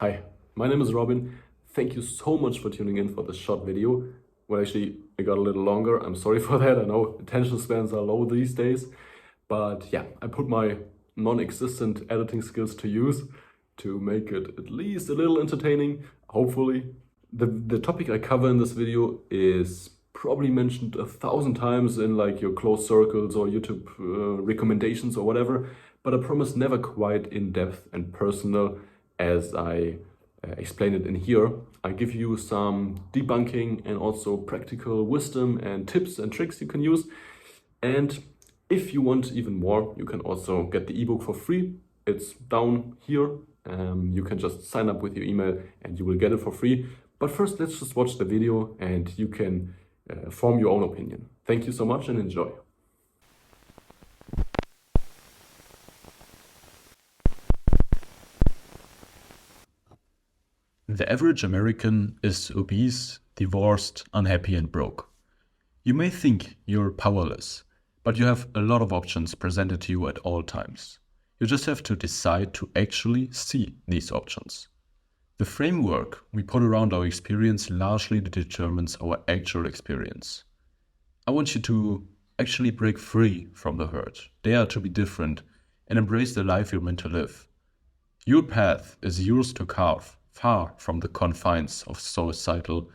Hi, my name is Robin. Thank you so much for tuning in for this short video. Well, actually, it got a little longer. I'm sorry for that. I know attention spans are low these days. But yeah, I put my non-existent editing skills to use to make it at least a little entertaining, hopefully. The topic I cover in this video is probably mentioned 1,000 times in like your close circles or YouTube recommendations or whatever, but I promise never quite in depth and personal as I explain it in here. I give you some debunking and also practical wisdom and tips and tricks you can use. And if you want even more, you can also get the ebook for free. It's down here. You can just sign up with your email and you will get it for free. But first, let's just watch the video and you can form your own opinion. Thank you so much and enjoy. The average American is obese, divorced, unhappy, and broke. You may think you're powerless, but you have a lot of options presented to you at all times. You just have to decide to actually see these options. The framework we put around our experience largely determines our actual experience. I want you to actually break free from the herd, dare to be different, and embrace the life you're meant to live. Your path is yours to carve, far from the confines of societal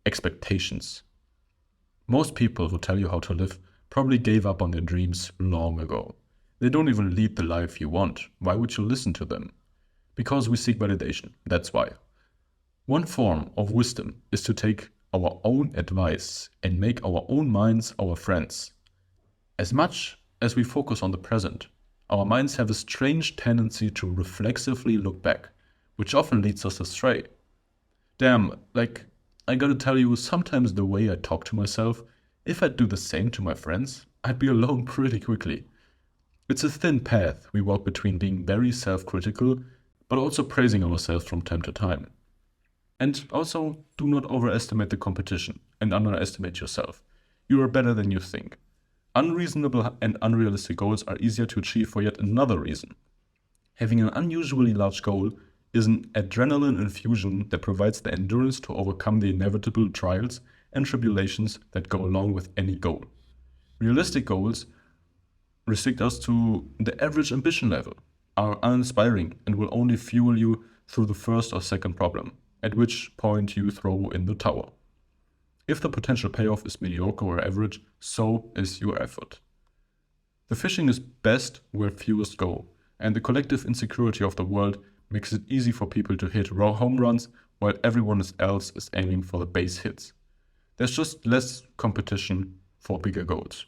expectations. Most people who tell you how to live probably gave up on their dreams long ago. They don't even lead the life you want. Why would you listen to them? Because we seek validation, that's why. One form of wisdom is to take our own advice and make our own minds our friends. As much as we focus on the present, our minds have a strange tendency to reflexively look back, which often leads us astray. Damn, I gotta tell you, sometimes the way I talk to myself, if I'd do the same to my friends, I'd be alone pretty quickly. It's a thin path we walk between being very self-critical, but also praising ourselves from time to time. And also, do not overestimate the competition and underestimate yourself. You are better than you think. Unreasonable and unrealistic goals are easier to achieve for yet another reason. Having an unusually large goal is an adrenaline infusion that provides the endurance to overcome the inevitable trials and tribulations that go along with any goal. Realistic goals restrict us to the average ambition level, are uninspiring, and will only fuel you through the first or second problem, at which point you throw in the towel. If the potential payoff is mediocre or average, so is your effort. The fishing is best where fewest go, and the collective insecurity of the world makes it easy for people to hit raw home runs while everyone else is aiming for the base hits. There's just less competition for bigger goals.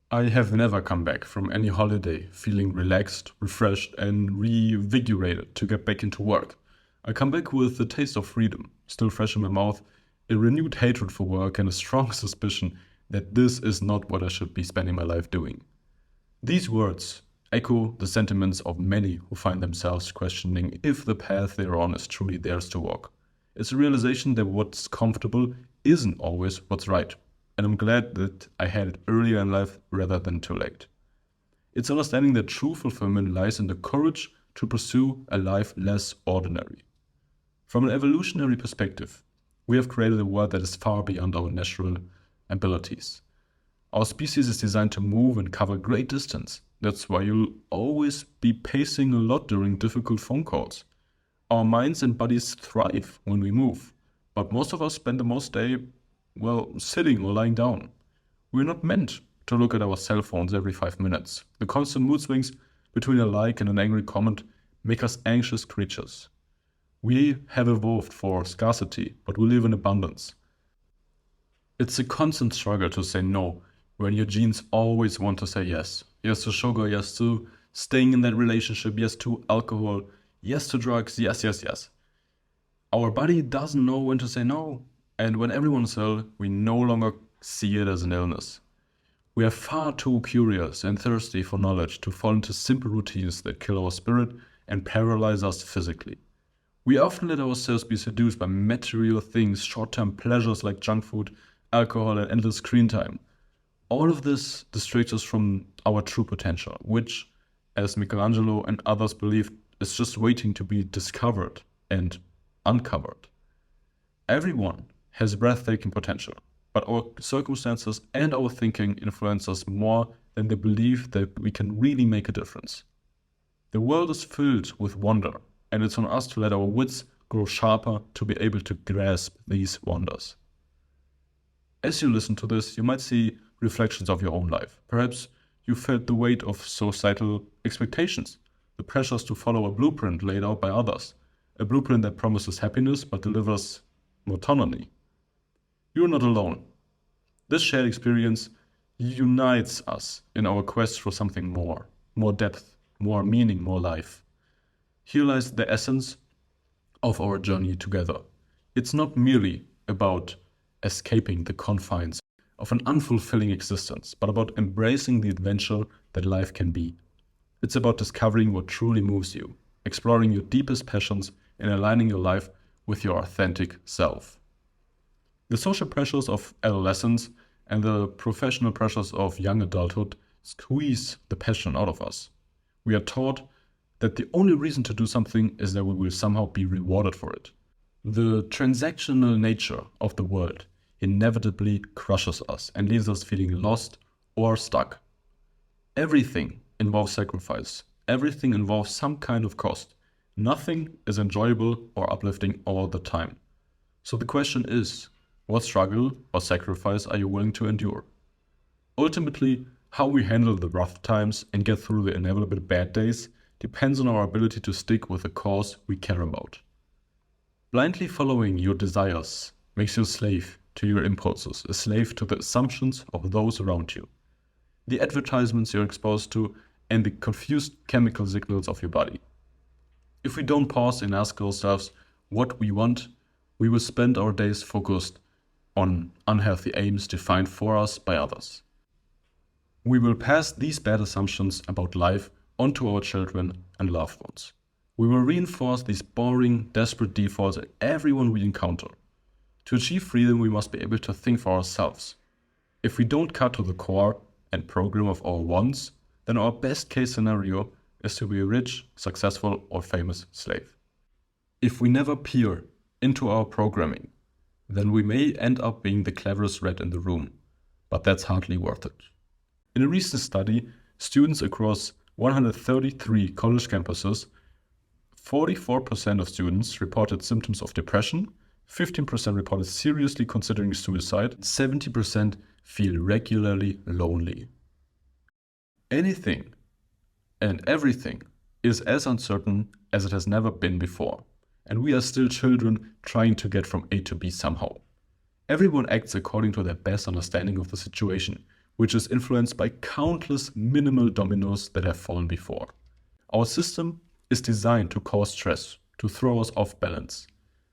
I have never come back from any holiday feeling relaxed, refreshed, and revigorated to get back into work. I come back with the taste of freedom still fresh in my mouth, a renewed hatred for work, and a strong suspicion that this is not what I should be spending my life doing. These words echo the sentiments of many who find themselves questioning if the path they're on is truly theirs to walk. It's a realization that what's comfortable isn't always what's right, and I'm glad that I had it earlier in life rather than too late. It's understanding that true fulfillment lies in the courage to pursue a life less ordinary. From an evolutionary perspective, we have created a world that is far beyond our natural abilities. Our species is designed to move and cover great distance. That's why you'll always be pacing a lot during difficult phone calls. Our minds and bodies thrive when we move, but most of us spend the most day, sitting or lying down. We're not meant to look at our cell phones every 5 minutes. The constant mood swings between a like and an angry comment make us anxious creatures. We have evolved for scarcity, but we live in abundance. It's a constant struggle to say no when your genes always want to say yes. Yes to sugar, yes to staying in that relationship, yes to alcohol, yes to drugs, yes, yes, yes. Our body doesn't know when to say no, and when everyone's ill, we no longer see it as an illness. We are far too curious and thirsty for knowledge to fall into simple routines that kill our spirit and paralyze us physically. We often let ourselves be seduced by material things, short-term pleasures like junk food, alcohol, and endless screen time. All of this distracts us from our true potential, which, as Michelangelo and others believed, is just waiting to be discovered and uncovered. Everyone has breathtaking potential, but our circumstances and our thinking influence us more than the belief that we can really make a difference. The world is filled with wonder, and it's on us to let our wits grow sharper to be able to grasp these wonders. As you listen to this, you might see reflections of your own life. Perhaps you felt the weight of societal expectations, the pressures to follow a blueprint laid out by others, a blueprint that promises happiness but delivers monotony. You're not alone. This shared experience unites us in our quest for something more depth, more meaning, more life. Here lies the essence of our journey together. It's not merely about escaping the confines of an unfulfilling existence, but about embracing the adventure that life can be. It's about discovering what truly moves you, exploring your deepest passions, and aligning your life with your authentic self. The social pressures of adolescence and the professional pressures of young adulthood squeeze the passion out of us. We are taught that the only reason to do something is that we will somehow be rewarded for it. The transactional nature of the world inevitably crushes us and leaves us feeling lost or stuck. Everything involves sacrifice. Everything involves some kind of cost. Nothing is enjoyable or uplifting all the time. So the question is, what struggle or sacrifice are you willing to endure? Ultimately, how we handle the rough times and get through the inevitable bad days depends on our ability to stick with the cause we care about. Blindly following your desires makes you a slave to your impulses, a slave to the assumptions of those around you, the advertisements you're exposed to, and the confused chemical signals of your body. If we don't pause and ask ourselves what we want, we will spend our days focused on unhealthy aims defined for us by others. We will pass these bad assumptions about life onto our children and loved ones. We will reinforce these boring, desperate defaults in everyone we encounter. To achieve freedom, we must be able to think for ourselves. If we don't cut to the core and program of our wants, then our best case scenario is to be a rich, successful, or famous slave. If we never peer into our programming, then we may end up being the cleverest rat in the room, but that's hardly worth it. In a recent study, students across 133 college campuses, 44% of students reported symptoms of depression, 15% reported seriously considering suicide, 70% feel regularly lonely. Anything and everything is as uncertain as it has never been before, and we are still children trying to get from A to B somehow. Everyone acts according to their best understanding of the situation, which is influenced by countless minimal dominoes that have fallen before. Our system is designed to cause stress, to throw us off balance.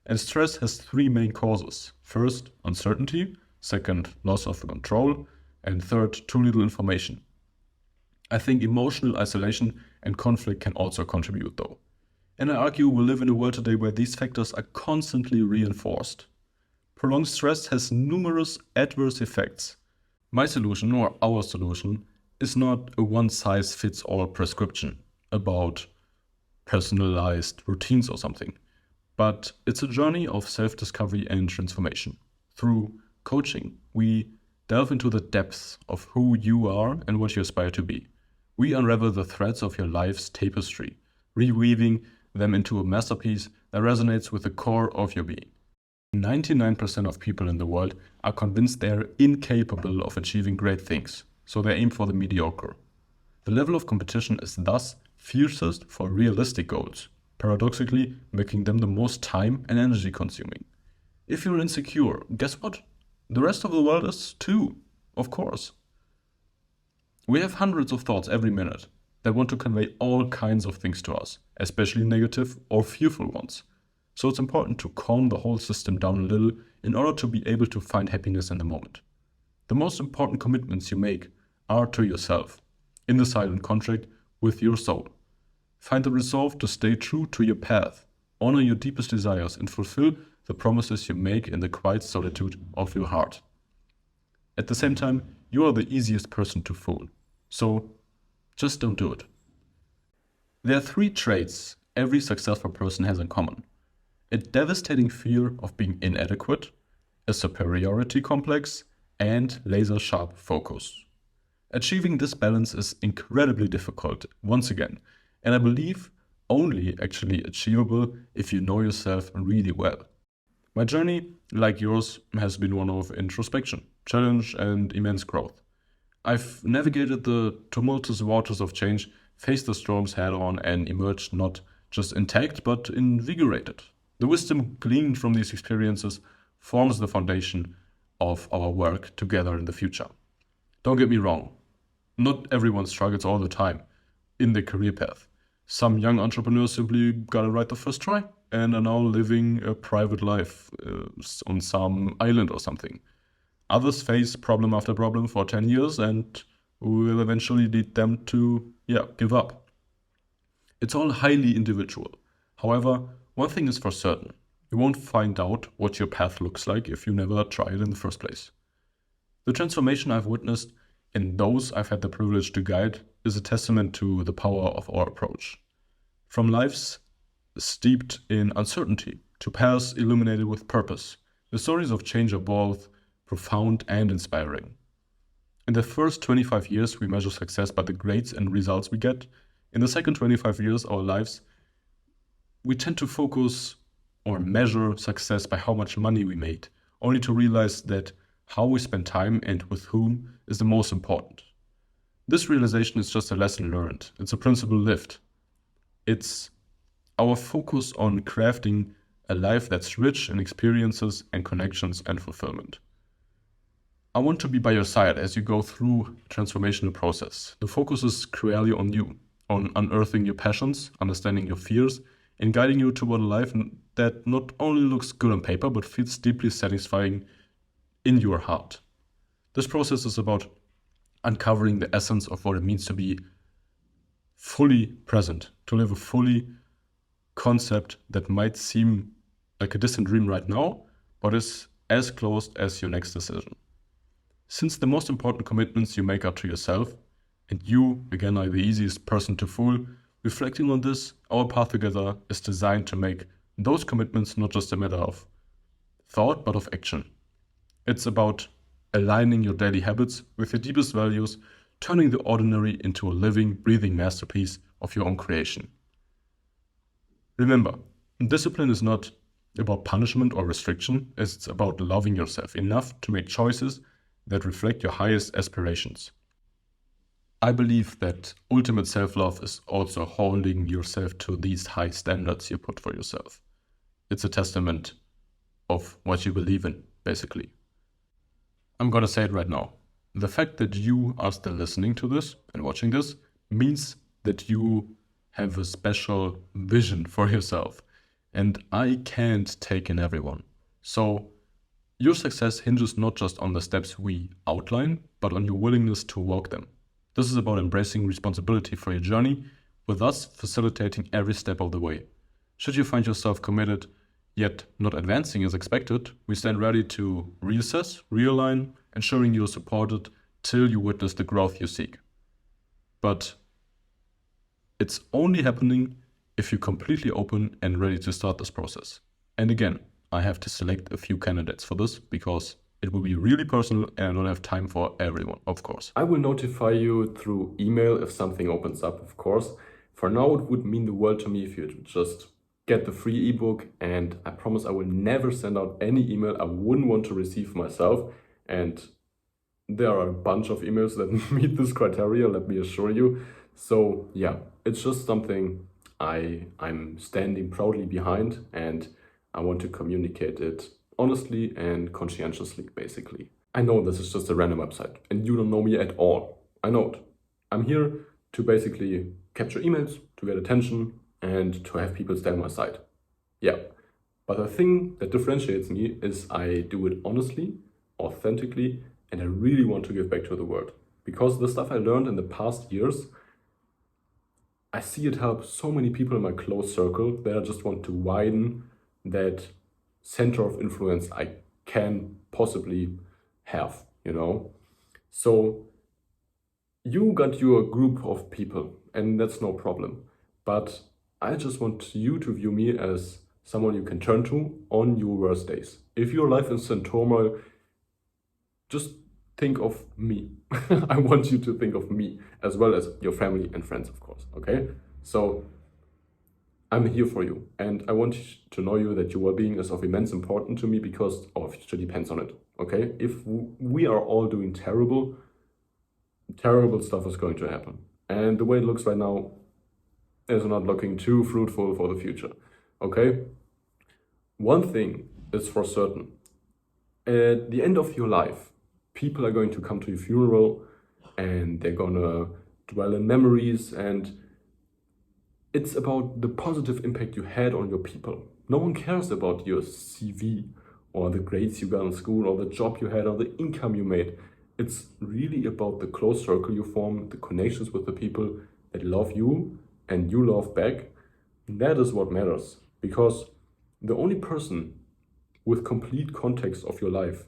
And stress has three main causes. First, uncertainty. Second, loss of control. And third, too little information. I think emotional isolation and conflict can also contribute though. And I argue we live in a world today where these factors are constantly reinforced. Prolonged stress has numerous adverse effects. My solution, or our solution, is not a one-size-fits-all prescription about personalized routines or something, but it's a journey of self-discovery and transformation. Through coaching, we delve into the depths of who you are and what you aspire to be. We unravel the threads of your life's tapestry, reweaving them into a masterpiece that resonates with the core of your being. 99% of people in the world are convinced they are incapable of achieving great things, so they aim for the mediocre. The level of competition is thus fiercest for realistic goals, paradoxically making them the most time and energy consuming. If you're insecure, guess what? The rest of the world is too, of course. We have hundreds of thoughts every minute that want to convey all kinds of things to us, especially negative or fearful ones. So it's important to calm the whole system down a little in order to be able to find happiness in the moment. The most important commitments you make are to yourself, in the silent contract with your soul. Find the resolve to stay true to your path, honor your deepest desires, and fulfill the promises you make in the quiet solitude of your heart. At the same time, you are the easiest person to fool, so just don't do it. There are three traits every successful person has in common. a devastating fear of being inadequate, a superiority complex, and laser-sharp focus. Achieving this balance is incredibly difficult, once again, and I believe only actually achievable if you know yourself really well. My journey, like yours, has been one of introspection, challenge, and immense growth. I've navigated the tumultuous waters of change, faced the storms head on, and emerged not just intact but invigorated. The wisdom gleaned from these experiences forms the foundation of our work together in the future. Don't get me wrong, not everyone struggles all the time in their career path. Some young entrepreneurs simply got it right the first try and are now living a private life on some island or something. Others face problem after problem for 10 years and will eventually lead them to, give up. It's all highly individual. However, one thing is for certain. You won't find out what your path looks like if you never try it in the first place. The transformation I've witnessed in those I've had the privilege to guide is a testament to the power of our approach. From lives steeped in uncertainty to paths illuminated with purpose, the stories of change are both profound and inspiring. In the first 25 years, we measure success by the grades and results we get. In the second 25 years of our lives, we tend to focus or measure success by how much money we made, only to realize that how we spend time and with whom is the most important. This realization is just a lesson learned. It's a principle lived. It's our focus on crafting a life that's rich in experiences and connections and fulfillment. I want to be by your side as you go through the transformational process. The focus is clearly on you, on unearthing your passions, understanding your fears, and guiding you toward a life that not only looks good on paper, but feels deeply satisfying in your heart. This process is about uncovering the essence of what it means to be fully present, to live a fully concept that might seem like a distant dream right now, but is as close as your next decision. Since the most important commitments you make are to yourself, and you, again, are the easiest person to fool, reflecting on this, our path together is designed to make those commitments not just a matter of thought, but of action. It's about aligning your daily habits with your deepest values, turning the ordinary into a living, breathing masterpiece of your own creation. Remember, discipline is not about punishment or restriction, it's about loving yourself enough to make choices that reflect your highest aspirations. I believe that ultimate self-love is also holding yourself to these high standards you put for yourself. It's a testament of what you believe in, basically. I'm gonna say it right now. The fact that you are still listening to this and watching this means that you have a special vision for yourself. And I can't take in everyone. So your success hinges not just on the steps we outline, but on your willingness to walk them. This is about embracing responsibility for your journey, with us facilitating every step of the way. Should you find yourself committed, yet not advancing as expected, we stand ready to reassess, realign, ensuring you are supported till you witness the growth you seek. But it's only happening if you're completely open and ready to start this process. And again, I have to select a few candidates for this because it will be really personal and I don't have time for everyone, of course. I will notify you through email if something opens up, of course. For now, it would mean the world to me if you just get the free ebook, and I promise I will never send out any email I wouldn't want to receive myself. And there are a bunch of emails that meet this criteria, let me assure you. So yeah, it's just something I'm standing proudly behind, and I want to communicate it honestly and conscientiously, basically. I know this is just a random website and you don't know me at all. I know it. I'm here to basically capture emails, to get attention, and to have people stay on my side. Yeah, but the thing that differentiates me is I do it honestly, authentically, and I really want to give back to the world. Because the stuff I learned in the past years, I see it help so many people in my close circle that I just want to widen that center of influence I can possibly have, you know? So you got your group of people and that's no problem. But I just want you to view me as someone you can turn to on your worst days. If your life is in turmoil, just think of me. I want you to think of me, as well as your family and friends, of course, okay? So I'm here for you, and I want to know you that your well-being is of immense importance to me because our future depends on it, okay? If we are all doing terrible stuff is going to happen. And the way it looks right now is not looking too fruitful for the future, okay? One thing is for certain. At the end of your life, people are going to come to your funeral and they're gonna dwell in memories, and it's about the positive impact you had on your people. No one cares about your CV or the grades you got in school or the job you had or the income you made. It's really about the close circle you form, the connections with the people that love you and you love back. That is what matters, because the only person with complete context of your life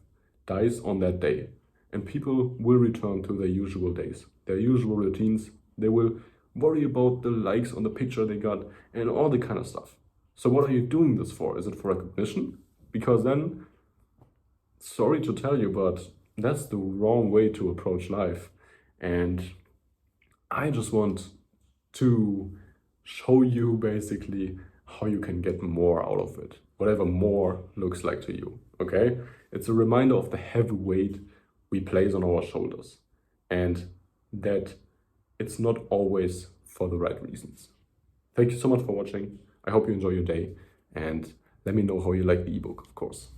dies on that day, and people will return to their usual days, their usual routines. They will worry about the likes on the picture they got and all the kind of stuff. So what are you doing this for? Is it for recognition? Because then, sorry to tell you, but that's the wrong way to approach life. And I just want to show you basically how you can get more out of it, whatever more looks like to you, okay? It's a reminder of the heavy weight we place on our shoulders, and that it's not always for the right reasons. Thank you so much for watching. I hope you enjoy your day, and let me know how you like the ebook, of course.